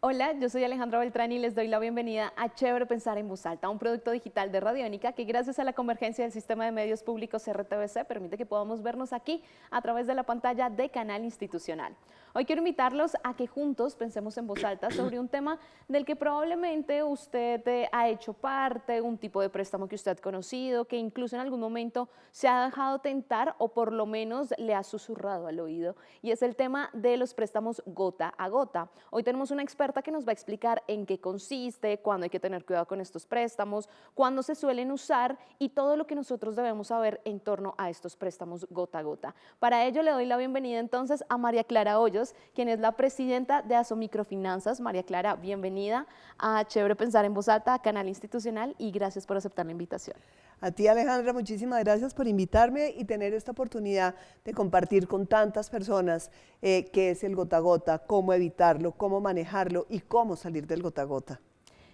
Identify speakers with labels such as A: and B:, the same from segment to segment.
A: Hola, yo soy Alejandra Beltrán y les doy la bienvenida a Chévere Pensar en Voz Alta, un producto digital de Radiónica que gracias a la convergencia del sistema de medios públicos RTVC permite que podamos vernos aquí a través de la pantalla de Canal Institucional. Hoy quiero invitarlos a que juntos pensemos en voz alta sobre un tema del que probablemente usted ha hecho parte, un tipo de préstamo que usted ha conocido, que incluso en algún momento se ha dejado tentar o por lo menos le ha susurrado al oído, y es el tema de los préstamos gota a gota. Hoy tenemos una experta que nos va a explicar en qué consiste, cuándo hay que tener cuidado con estos préstamos, cuándo se suelen usar y todo lo que nosotros debemos saber en torno a estos préstamos gota a gota. Para ello le doy la bienvenida entonces a María Clara Hoyos, quien es la presidenta de Asomicrofinanzas. María Clara, bienvenida a Chévere Pensar en Voz Alta, a Canal Institucional, y gracias por aceptar la invitación.
B: A ti, Alejandra, muchísimas gracias por invitarme y tener esta oportunidad de compartir con tantas personas qué es el gota a gota, cómo evitarlo, cómo manejarlo y cómo salir del gota a gota.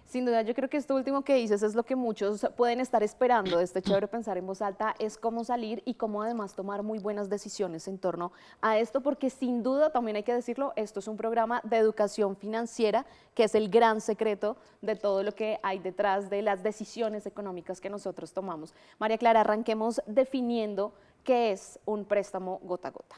A: Sin duda, yo creo que esto último que dices es lo que muchos pueden estar esperando de este Chévere Pensar en Voz Alta, es cómo salir y cómo además tomar muy buenas decisiones en torno a esto, porque sin duda, también hay que decirlo, esto es un programa de educación financiera, que es el gran secreto de todo lo que hay detrás de las decisiones económicas que nosotros tomamos. María Clara, arranquemos definiendo qué es un préstamo gota a gota.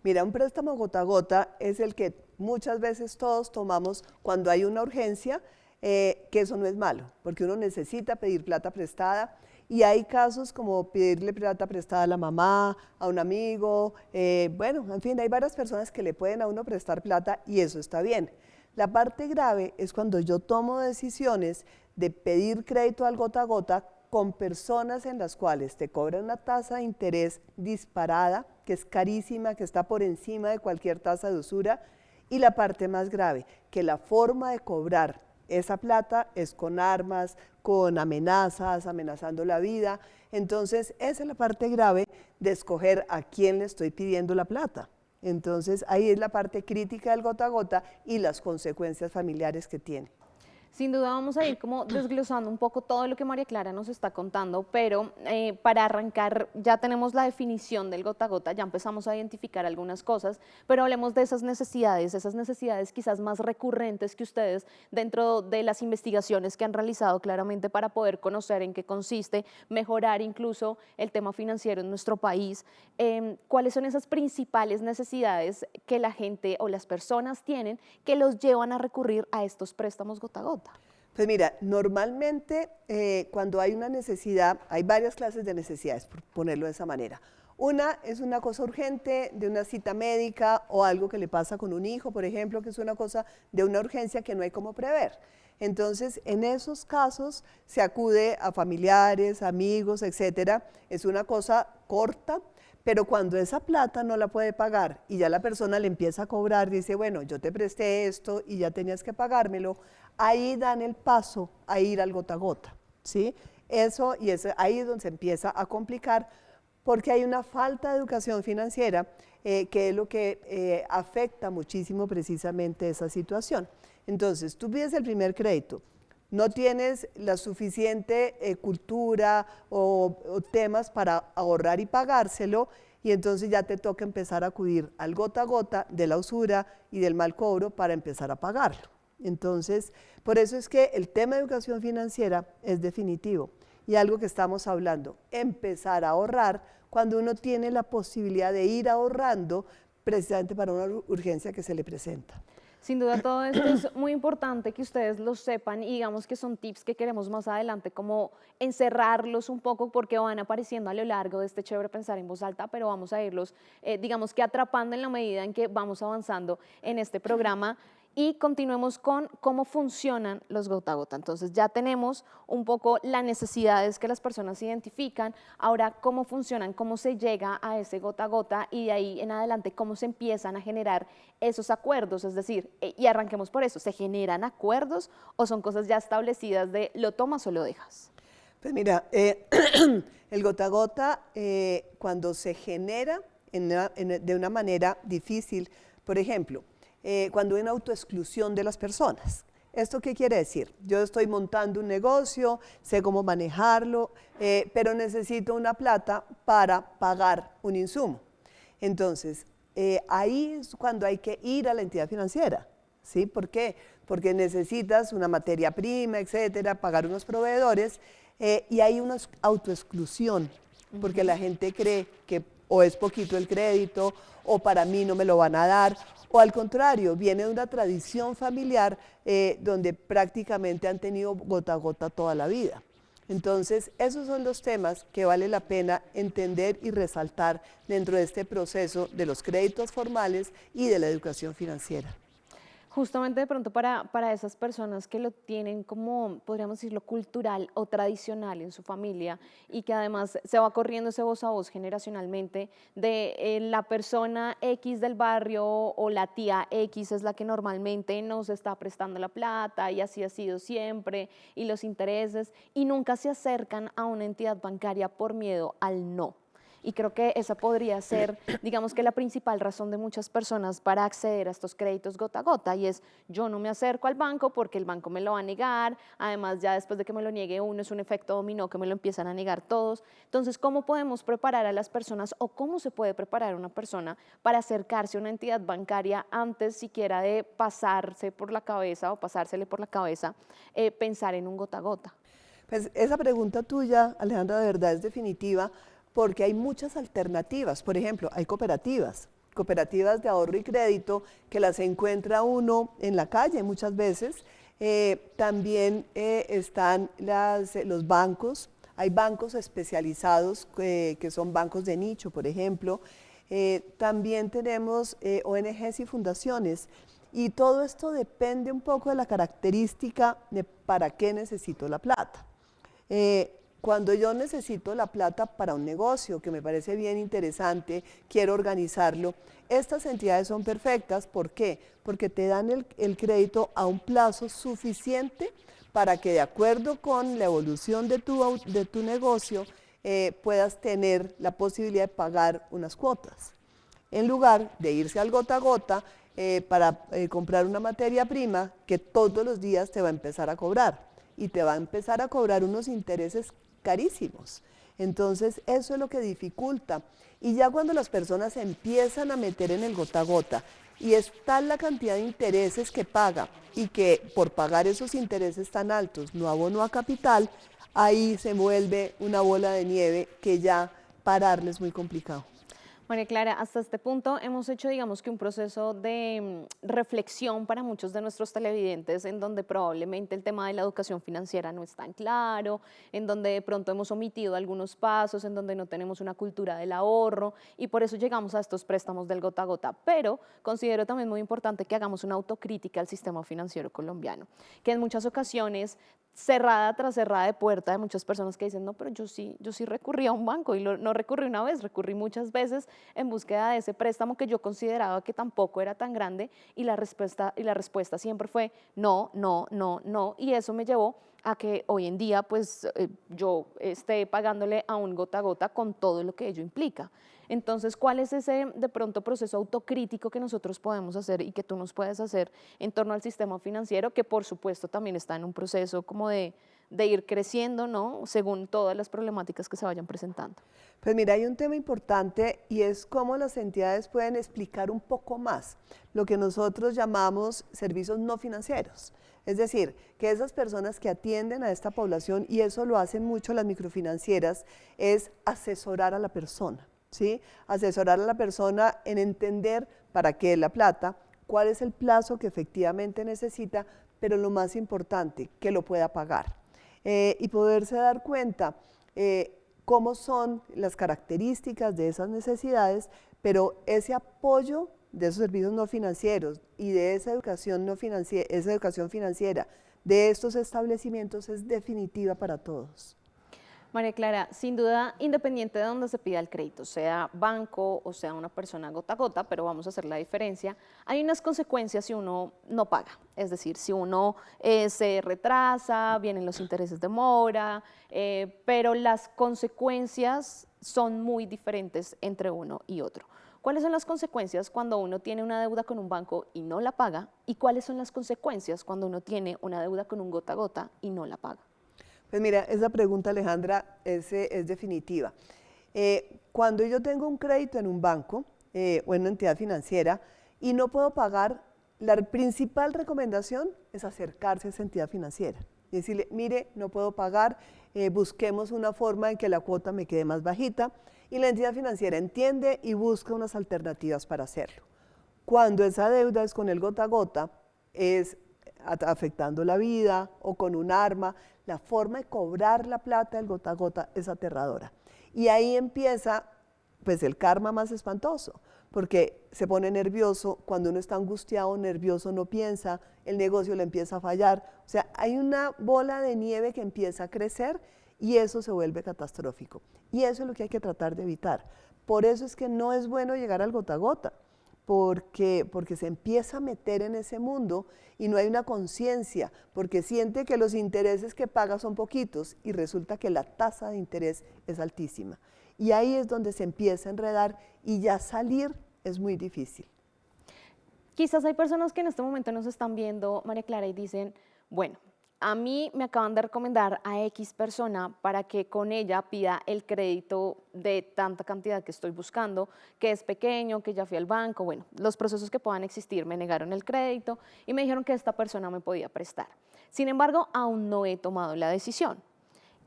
B: Mira, un préstamo gota a gota es el que muchas veces todos tomamos cuando hay una urgencia, que eso no es malo, porque uno necesita pedir plata prestada y hay casos como pedirle plata prestada a la mamá, a un amigo, bueno, en fin, hay varias personas que le pueden a uno prestar plata y eso está bien. La parte grave es cuando yo tomo decisiones de pedir crédito al gota a gota con personas en las cuales te cobran una tasa de interés disparada, que es carísima, que está por encima de cualquier tasa de usura, y la parte más grave, que la forma de cobrar esa plata es con armas, con amenazas, amenazando la vida. Entonces, esa es la parte grave de escoger a quién le estoy pidiendo la plata. Entonces, ahí es la parte crítica del gota a gota y las consecuencias familiares que tiene.
A: Sin duda vamos a ir como desglosando un poco todo lo que María Clara nos está contando, pero para arrancar ya tenemos la definición del gota a gota, ya empezamos a identificar algunas cosas, pero hablemos de esas necesidades quizás más recurrentes que ustedes dentro de las investigaciones que han realizado claramente para poder conocer en qué consiste, mejorar incluso el tema financiero en nuestro país. ¿Cuáles son esas principales necesidades que la gente o las personas tienen que los llevan a recurrir a estos préstamos gota a gota?
B: Pues mira, normalmente cuando hay una necesidad, hay varias clases de necesidades, por ponerlo de esa manera. Una es una cosa urgente de una cita médica o algo que le pasa con un hijo, por ejemplo, que es una cosa de una urgencia que no hay cómo prever. Entonces, en esos casos se acude a familiares, amigos, etcétera. Es una cosa corta, pero cuando esa plata no la puede pagar y ya la persona le empieza a cobrar, dice, bueno, yo te presté esto y ya tenías que pagármelo, ahí dan el paso a ir al gota a gota, ¿sí? Eso, y es ahí donde se empieza a complicar porque hay una falta de educación financiera que es lo que afecta muchísimo precisamente esa situación. Entonces, tú pides el primer crédito, no tienes la suficiente cultura o temas para ahorrar y pagárselo, y entonces ya te toca empezar a acudir al gota a gota de la usura y del mal cobro para empezar a pagarlo. Entonces, por eso es que el tema de educación financiera es definitivo y algo que estamos hablando, empezar a ahorrar cuando uno tiene la posibilidad de ir ahorrando precisamente para una urgencia que se le presenta.
A: Sin duda todo esto es muy importante que ustedes lo sepan y digamos que son tips que queremos más adelante como encerrarlos un poco porque van apareciendo a lo largo de este Chévere Pensar en Voz Alta, pero vamos a irlos digamos que atrapando en la medida en que vamos avanzando en este programa. Y continuemos con cómo funcionan los gota a gota. Entonces ya tenemos un poco las necesidades que las personas identifican, ahora cómo funcionan, cómo se llega a ese gota a gota y de ahí en adelante cómo se empiezan a generar esos acuerdos, es decir, y arranquemos por eso, ¿se generan acuerdos o son cosas ya establecidas de lo tomas o lo dejas?
B: Pues mira, el gota a gota cuando se genera de una manera difícil, por ejemplo, cuando hay una autoexclusión de las personas. ¿Esto qué quiere decir? Yo estoy montando un negocio, sé cómo manejarlo, pero necesito una plata para pagar un insumo. Entonces, ahí es cuando hay que ir a la entidad financiera, ¿sí? ¿Por qué? Porque necesitas una materia prima, etcétera, pagar unos proveedores y hay una autoexclusión, porque la gente cree que o es poquito el crédito o para mí no me lo van a dar, o al contrario, viene de una tradición familiar donde prácticamente han tenido gota a gota toda la vida. Entonces, esos son los temas que vale la pena entender y resaltar dentro de este proceso de los créditos formales y de la educación financiera.
A: Justamente de pronto para esas personas que lo tienen como, podríamos decirlo, cultural o tradicional en su familia y que además se va corriendo ese voz a voz generacionalmente de la persona X del barrio o la tía X es la que normalmente nos está prestando la plata y así ha sido siempre y los intereses y nunca se acercan a una entidad bancaria por miedo al no. Y creo que esa podría ser, digamos que la principal razón de muchas personas para acceder a estos créditos gota a gota y es yo no me acerco al banco porque el banco me lo va a negar, además ya después de que me lo niegue uno es un efecto dominó que me lo empiezan a negar todos. Entonces, ¿cómo podemos preparar a las personas o cómo se puede preparar una persona para acercarse a una entidad bancaria antes siquiera de pasarse por la cabeza o pasársele por la cabeza pensar en un gota a gota?
B: Pues esa pregunta tuya, Alejandra, de verdad es definitiva porque hay muchas alternativas. Por ejemplo, hay cooperativas de ahorro y crédito que las encuentra uno en la calle muchas veces. También están los bancos. Hay bancos especializados que son bancos de nicho, por ejemplo. También tenemos ONGs y fundaciones. Y todo esto depende un poco de la característica de para qué necesito la plata. Cuando yo necesito la plata para un negocio, que me parece bien interesante, quiero organizarlo, estas entidades son perfectas. ¿Por qué? Porque te dan el crédito a un plazo suficiente para que de acuerdo con la evolución de tu negocio puedas tener la posibilidad de pagar unas cuotas. En lugar de irse al gota a gota para comprar una materia prima que todos los días te va a empezar a cobrar y te va a empezar a cobrar unos intereses carísimos. Entonces, eso es lo que dificulta. Y ya cuando las personas se empiezan a meter en el gota a gota y es tal la cantidad de intereses que paga y que por pagar esos intereses tan altos no abonó a capital, ahí se vuelve una bola de nieve que ya pararle es muy complicado.
A: María Clara, hasta este punto hemos hecho, digamos que un proceso de reflexión para muchos de nuestros televidentes en donde probablemente el tema de la educación financiera no es tan claro, en donde de pronto hemos omitido algunos pasos, en donde no tenemos una cultura del ahorro y por eso llegamos a estos préstamos del gota a gota. Pero considero también muy importante que hagamos una autocrítica al sistema financiero colombiano, que en muchas ocasiones cerrada tras cerrada de puerta de muchas personas que dicen, no, pero yo sí recurrí a un banco y no recurrí una vez, recurrí muchas veces en búsqueda de ese préstamo que yo consideraba que tampoco era tan grande y la respuesta siempre fue no, no, no, no y eso me llevó a que hoy en día pues yo esté pagándole a un gota a gota con todo lo que ello implica. Entonces, ¿cuál es ese de pronto proceso autocrítico que nosotros podemos hacer y que tú nos puedes hacer en torno al sistema financiero, que por supuesto también está en un proceso como de ir creciendo, ¿no? Según todas las problemáticas que se vayan presentando?
B: Pues mira, hay un tema importante y es cómo las entidades pueden explicar un poco más lo que nosotros llamamos servicios no financieros. Es decir, que esas personas que atienden a esta población, y eso lo hacen mucho las microfinancieras, es asesorar a la persona, ¿sí? Asesorar a la persona en entender para qué es la plata, cuál es el plazo que efectivamente necesita, pero lo más importante, que lo pueda pagar. Y poderse dar cuenta cómo son las características de esas necesidades, pero ese apoyo de esos servicios no financieros y de esa educación financiera de estos establecimientos es definitiva para todos.
A: María Clara, sin duda, independiente de dónde se pida el crédito, sea banco o sea una persona gota a gota, pero vamos a hacer la diferencia, hay unas consecuencias si uno no paga. Es decir, si uno se retrasa, vienen los intereses de mora, pero las consecuencias son muy diferentes entre uno y otro. ¿Cuáles son las consecuencias cuando uno tiene una deuda con un banco y no la paga? ¿Y cuáles son las consecuencias cuando uno tiene una deuda con un gota a gota y no la paga?
B: Pues mira, esa pregunta, Alejandra, es definitiva. Cuando yo tengo un crédito en un banco o en una entidad financiera y no puedo pagar, la principal recomendación es acercarse a esa entidad financiera y decirle, mire, no puedo pagar, busquemos una forma en que la cuota me quede más bajita, y la entidad financiera entiende y busca unas alternativas para hacerlo. Cuando esa deuda es con el gota a gota, es afectando la vida o con un arma, la forma de cobrar la plata del gota a gota es aterradora. Y ahí empieza pues el karma más espantoso, porque se pone nervioso, cuando uno está angustiado, nervioso, no piensa, el negocio le empieza a fallar, o sea, hay una bola de nieve que empieza a crecer y eso se vuelve catastrófico. Y eso es lo que hay que tratar de evitar. Por eso es que no es bueno llegar al gota a gota, porque se empieza a meter en ese mundo y no hay una conciencia, porque siente que los intereses que paga son poquitos y resulta que la tasa de interés es altísima. Y ahí es donde se empieza a enredar y ya salir es muy difícil.
A: Quizás hay personas que en este momento nos están viendo, María Clara, y dicen, bueno, a mí me acaban de recomendar a X persona para que con ella pida el crédito de tanta cantidad que estoy buscando, que es pequeño, que ya fui al banco, bueno, los procesos que puedan existir, me negaron el crédito y me dijeron que esta persona me podía prestar. Sin embargo, aún no he tomado la decisión.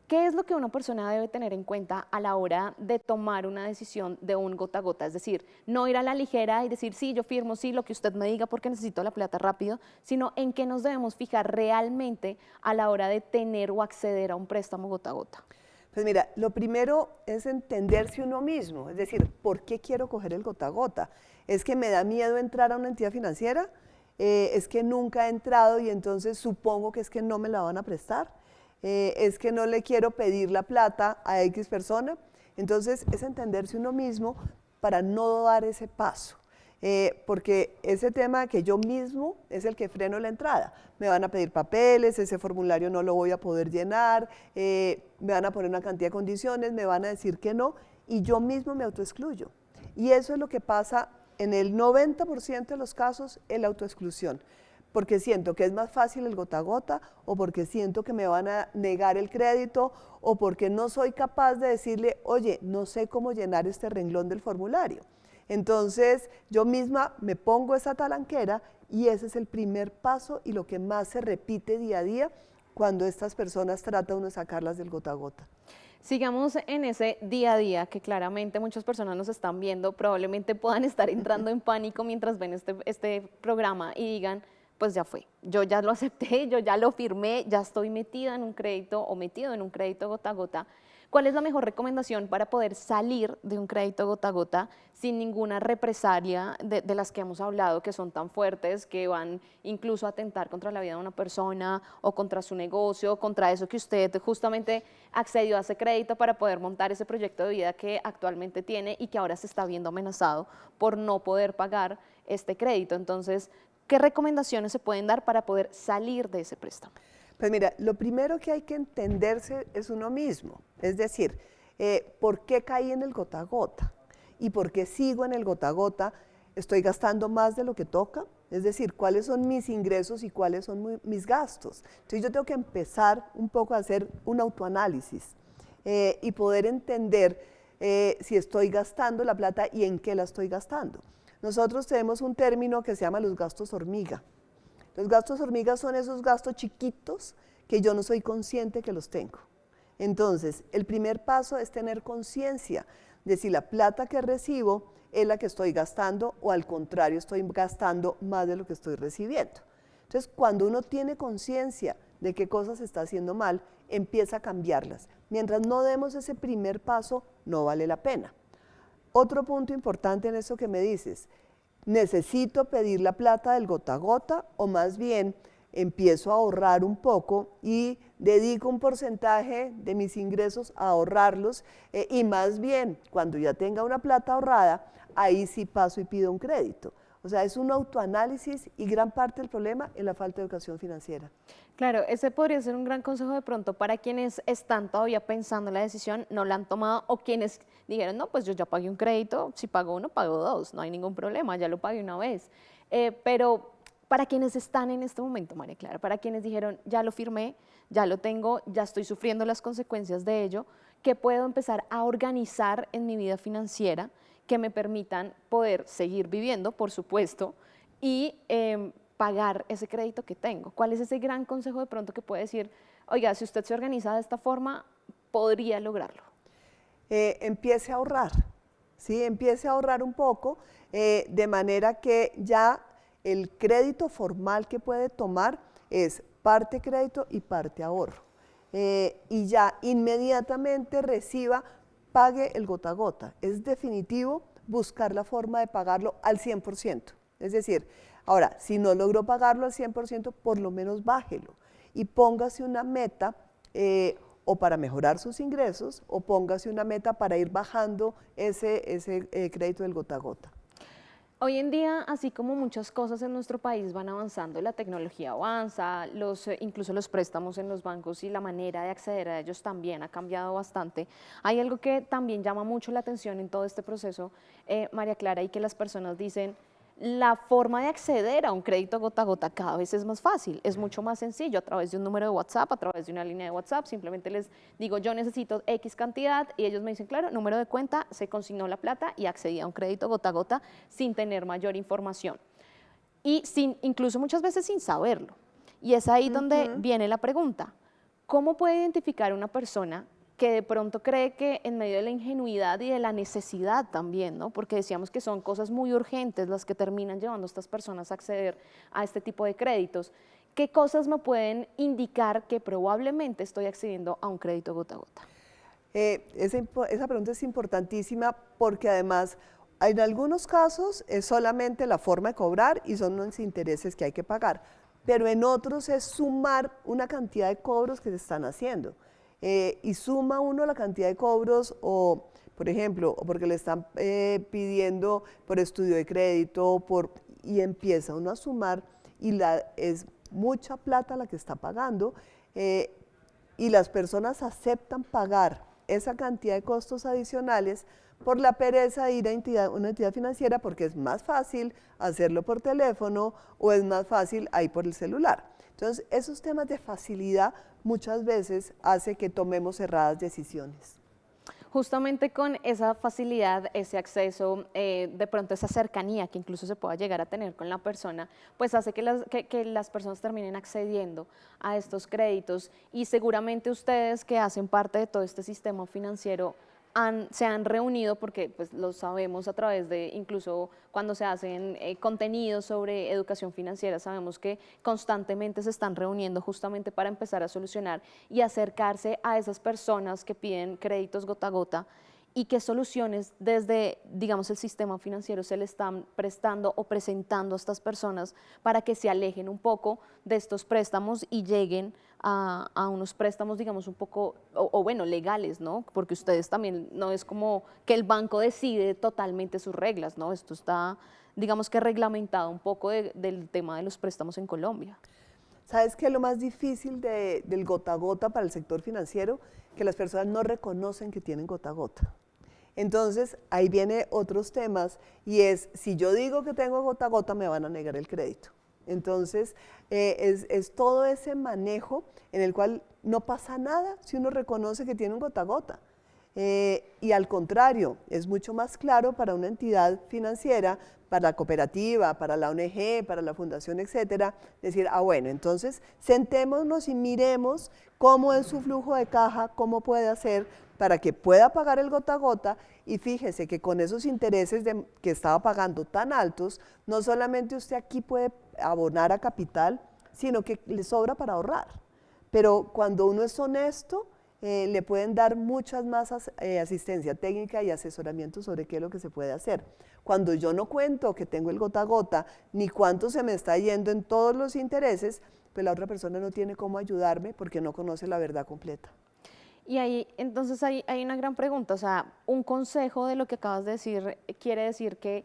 A: ¿Qué es lo que una persona debe tener en cuenta a la hora de tomar una decisión de un gota a gota? Es decir, no ir a la ligera y decir, sí, yo firmo, sí, lo que usted me diga porque necesito la plata rápido, sino en qué nos debemos fijar realmente a la hora de tener o acceder a un préstamo gota a gota.
B: Pues mira, lo primero es entenderse uno mismo, es decir, ¿por qué quiero coger el gota a gota? ¿Es que me da miedo entrar a una entidad financiera? ¿Es que nunca he entrado y entonces supongo que es que no me la van a prestar? ¿Es que no le quiero pedir la plata a X persona? Entonces es entenderse uno mismo para no dar ese paso. Porque ese tema que yo mismo es el que freno la entrada. Me van a pedir papeles, ese formulario no lo voy a poder llenar, me van a poner una cantidad de condiciones, me van a decir que no, y yo mismo me autoexcluyo. Y eso es lo que pasa en el 90% de los casos, en la autoexclusión. Porque siento que es más fácil el gota a gota, o porque siento que me van a negar el crédito, o porque no soy capaz de decirle, oye, no sé cómo llenar este renglón del formulario. Entonces, yo misma me pongo esa talanquera y ese es el primer paso y lo que más se repite día a día cuando estas personas trata uno de sacarlas del gota a gota.
A: Sigamos en ese día a día que claramente muchas personas nos están viendo, probablemente puedan estar entrando en pánico mientras ven este programa y digan, pues ya fue, yo ya lo acepté, yo ya lo firmé, ya estoy metida en un crédito o metido en un crédito gota a gota. ¿Cuál es la mejor recomendación para poder salir de un crédito gota a gota sin ninguna represalia de las que hemos hablado, que son tan fuertes, que van incluso a atentar contra la vida de una persona o contra su negocio, contra eso que usted justamente accedió a ese crédito para poder montar ese proyecto de vida que actualmente tiene y que ahora se está viendo amenazado por no poder pagar este crédito? Entonces, ¿qué recomendaciones se pueden dar para poder salir de ese préstamo?
B: Pues mira, lo primero que hay que entenderse es uno mismo, es decir, ¿por qué caí en el gota a gota? ¿Y por qué sigo en el gota a gota? ¿Estoy gastando más de lo que toca? Es decir, ¿cuáles son mis ingresos y cuáles son mis gastos? Entonces yo tengo que empezar un poco a hacer un autoanálisis y poder entender si estoy gastando la plata y en qué la estoy gastando. Nosotros tenemos un término que se llama los gastos hormiga. Los gastos hormiga son esos gastos chiquitos que yo no soy consciente que los tengo. Entonces, el primer paso es tener conciencia de si la plata que recibo es la que estoy gastando o al contrario estoy gastando más de lo que estoy recibiendo. Entonces, cuando uno tiene conciencia de qué cosas está haciendo mal, empieza a cambiarlas. Mientras no demos ese primer paso, no vale la pena. Otro punto importante en eso que me dices, ¿necesito pedir la plata del gota a gota o más bien empiezo a ahorrar un poco y dedico un porcentaje de mis ingresos a ahorrarlos y más bien cuando ya tenga una plata ahorrada, ahí sí paso y pido un crédito? O sea, es un autoanálisis y gran parte del problema es la falta de educación financiera.
A: Claro, ese podría ser un gran consejo de pronto para quienes están todavía pensando en la decisión, no la han tomado, o quienes dijeron, no, pues yo ya pagué un crédito, si pago uno, pago dos, no hay ningún problema, ya lo pagué una vez. Pero para quienes están en este momento, María Clara, para quienes dijeron, ya lo firmé, ya lo tengo, ya estoy sufriendo las consecuencias de ello, ¿qué puedo empezar a organizar en mi vida financiera que me permitan poder seguir viviendo, por supuesto, y pagar ese crédito que tengo? ¿Cuál es ese gran consejo de pronto que puede decir, oiga, si usted se organiza de esta forma, podría lograrlo?
B: Empiece a ahorrar, ¿sí? Empiece a ahorrar un poco, de manera que ya el crédito formal que puede tomar es parte crédito y parte ahorro. Y ya inmediatamente reciba, pague el gota a gota. Es definitivo buscar la forma de pagarlo al 100%. Es decir, ahora, si no logró pagarlo al 100%, por lo menos bájelo y póngase una meta o para mejorar sus ingresos o póngase una meta para ir bajando ese crédito del gota a gota.
A: Hoy en día, así como muchas cosas en nuestro país van avanzando, la tecnología avanza, incluso los préstamos en los bancos y la manera de acceder a ellos también ha cambiado bastante. Hay algo que también llama mucho la atención en todo este proceso, María Clara, y que las personas dicen, la forma de acceder a un crédito gota a gota cada vez es más fácil, es mucho más sencillo a través de un número de WhatsApp, a través de una línea de WhatsApp, simplemente les digo yo necesito X cantidad y ellos me dicen, claro, número de cuenta, se consignó la plata y accedí a un crédito gota a gota sin tener mayor información y incluso muchas veces sin saberlo. Y es ahí donde viene la pregunta, ¿cómo puede identificar una persona que de pronto cree que en medio de la ingenuidad y de la necesidad también, ¿no? Porque decíamos que son cosas muy urgentes las que terminan llevando a estas personas a acceder a este tipo de créditos? ¿Qué cosas me pueden indicar que probablemente estoy accediendo a un crédito gota a gota?
B: Esa pregunta es importantísima porque además en algunos casos es solamente la forma de cobrar y son los intereses que hay que pagar, pero en otros es sumar una cantidad de cobros que se están haciendo. Y suma uno la cantidad de cobros o, por ejemplo, o porque le están pidiendo por estudio de crédito, y empieza uno a sumar y es mucha plata la que está pagando y las personas aceptan pagar esa cantidad de costos adicionales por la pereza de ir a una entidad financiera porque es más fácil hacerlo por teléfono o es más fácil ahí por el celular. Entonces, esos temas de facilidad muchas veces hace que tomemos erradas decisiones.
A: Justamente con esa facilidad, ese acceso, de pronto esa cercanía que incluso se pueda llegar a tener con la persona, pues hace que las personas terminen accediendo a estos créditos y seguramente ustedes que hacen parte de todo este sistema financiero se han reunido porque pues lo sabemos a través de incluso cuando se hacen contenidos sobre educación financiera, sabemos que constantemente se están reuniendo justamente para empezar a solucionar y acercarse a esas personas que piden créditos gota a gota y qué soluciones desde, digamos, el sistema financiero se le están prestando o presentando a estas personas para que se alejen un poco de estos préstamos y lleguen a unos préstamos, digamos, un poco, o bueno, legales, ¿no? Porque ustedes también, no es como que el banco decide totalmente sus reglas, ¿no? Esto está, digamos que reglamentado un poco del tema de los préstamos en Colombia.
B: ¿Sabes qué es lo más difícil del gota a gota para el sector financiero? Que las personas no reconocen que tienen gota a gota. Entonces, ahí viene otros temas y es, si yo digo que tengo gota a gota, me van a negar el crédito. Entonces, es todo ese manejo en el cual no pasa nada si uno reconoce que tiene un gota a gota. Y al contrario, es mucho más claro para una entidad financiera, para la cooperativa, para la ONG, para la fundación, etcétera, decir, bueno, entonces sentémonos y miremos cómo es su flujo de caja, cómo puede hacer para que pueda pagar el gota a gota y fíjese que con esos intereses que estaba pagando tan altos, no solamente usted aquí puede abonar a capital, sino que le sobra para ahorrar. Pero cuando uno es honesto, le pueden dar muchas más asistencia técnica y asesoramiento sobre qué es lo que se puede hacer. Cuando yo no cuento que tengo el gota a gota, ni cuánto se me está yendo en todos los intereses, pues la otra persona no tiene cómo ayudarme porque no conoce la verdad completa.
A: Y ahí, entonces hay una gran pregunta, o sea, un consejo de lo que acabas de decir quiere decir que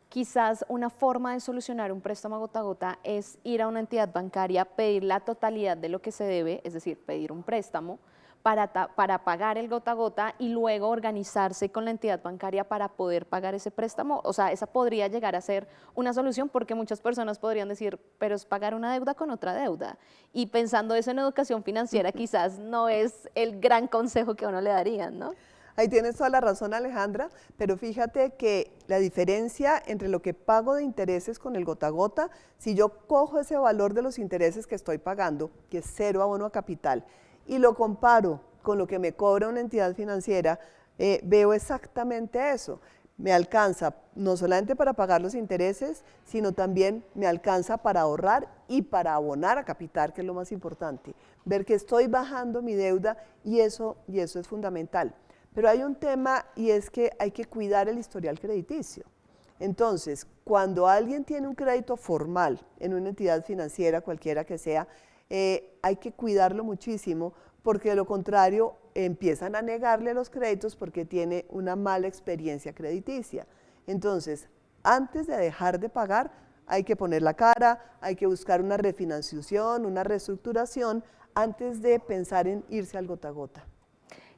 A: quizás una forma de solucionar un préstamo gota a gota es ir a una entidad bancaria, pedir la totalidad de lo que se debe, es decir, pedir un préstamo para pagar el gota a gota y luego organizarse con la entidad bancaria para poder pagar ese préstamo. O sea, esa podría llegar a ser una solución porque muchas personas podrían decir, pero es pagar una deuda con otra deuda. Y pensando eso en educación financiera quizás no es el gran consejo que a uno le darían, ¿no?
B: Ahí tienes toda la razón, Alejandra, pero fíjate que la diferencia entre lo que pago de intereses con el gota a gota, si yo cojo ese valor de los intereses que estoy pagando, que es cero abono a capital, y lo comparo con lo que me cobra una entidad financiera, veo exactamente eso. Me alcanza no solamente para pagar los intereses, sino también me alcanza para ahorrar y para abonar a capital, que es lo más importante. Ver que estoy bajando mi deuda y eso es fundamental. Pero hay un tema y es que hay que cuidar el historial crediticio. Entonces, cuando alguien tiene un crédito formal en una entidad financiera, cualquiera que sea, hay que cuidarlo muchísimo porque de lo contrario empiezan a negarle los créditos porque tiene una mala experiencia crediticia. Entonces, antes de dejar de pagar, hay que poner la cara, hay que buscar una refinanciación, una reestructuración, antes de pensar en irse al gota a gota.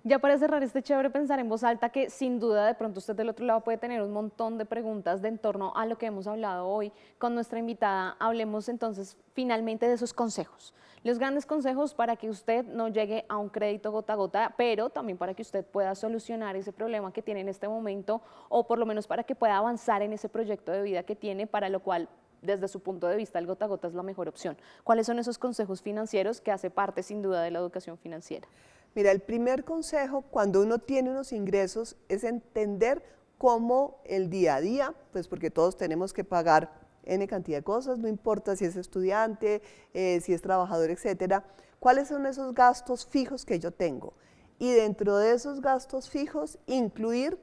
A: Ya para cerrar este chévere pensar en voz alta, que sin duda de pronto usted del otro lado puede tener un montón de preguntas de en torno a lo que hemos hablado hoy con nuestra invitada. Hablemos entonces finalmente de esos consejos, los grandes consejos para que usted no llegue a un crédito gota a gota, pero también para que usted pueda solucionar ese problema que tiene en este momento o por lo menos para que pueda avanzar en ese proyecto de vida que tiene, para lo cual desde su punto de vista el gota a gota es la mejor opción. ¿Cuáles son esos consejos financieros que hace parte sin duda de la educación financiera?
B: Mira, el primer consejo cuando uno tiene unos ingresos es entender cómo el día a día, pues porque todos tenemos que pagar N cantidad de cosas, no importa si es estudiante, si es trabajador, etcétera, cuáles son esos gastos fijos que yo tengo. Y dentro de esos gastos fijos, incluir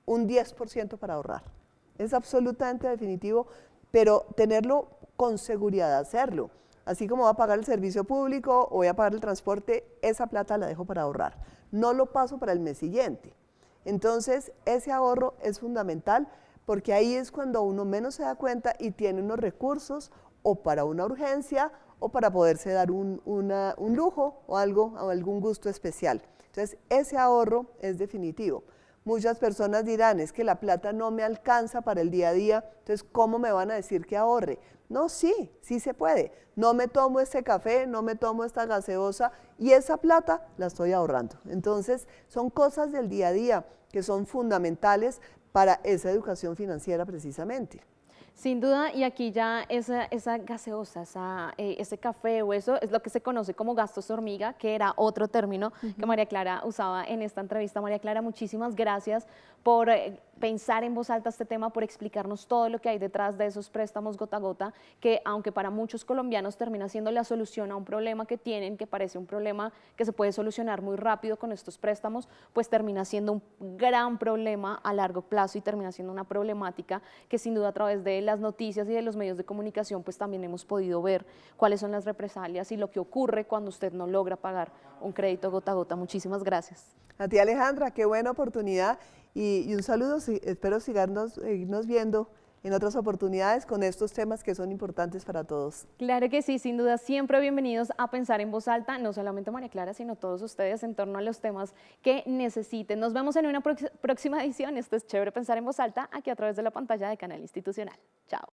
B: un 10% para ahorrar. Es absolutamente definitivo, pero tenerlo con seguridad de hacerlo. Así como voy a pagar el servicio público o voy a pagar el transporte, esa plata la dejo para ahorrar. No lo paso para el mes siguiente. Entonces, ese ahorro es fundamental porque ahí es cuando uno menos se da cuenta y tiene unos recursos o para una urgencia o para poderse dar un lujo o algo, o algún gusto especial. Entonces, ese ahorro es definitivo. Muchas personas dirán, es que la plata no me alcanza para el día a día, entonces, ¿cómo me van a decir que ahorre? No, sí, sí se puede. No me tomo este café, no me tomo esta gaseosa y esa plata la estoy ahorrando. Entonces, son cosas del día a día que son fundamentales para esa educación financiera precisamente.
A: Sin duda, y aquí ya esa gaseosa, ese café o eso es lo que se conoce como gastos hormiga, que era otro término que María Clara usaba en esta entrevista. María Clara, muchísimas gracias por pensar en voz alta este tema, por explicarnos todo lo que hay detrás de esos préstamos gota a gota, que aunque para muchos colombianos termina siendo la solución a un problema que tienen, que parece un problema que se puede solucionar muy rápido con estos préstamos, pues termina siendo un gran problema a largo plazo y termina siendo una problemática que sin duda a través de las noticias y de los medios de comunicación pues también hemos podido ver cuáles son las represalias y lo que ocurre cuando usted no logra pagar un crédito gota a gota. Muchísimas gracias.
B: A ti, Alejandra, qué buena oportunidad y un saludo, espero seguirnos viendo en otras oportunidades con estos temas que son importantes para todos.
A: Claro que sí, sin duda, siempre bienvenidos a Pensar en Voz Alta, no solamente María Clara, sino todos ustedes en torno a los temas que necesiten. Nos vemos en una próxima edición. Esto es Chévere Pensar en Voz Alta, aquí a través de la pantalla de Canal Institucional. Chao.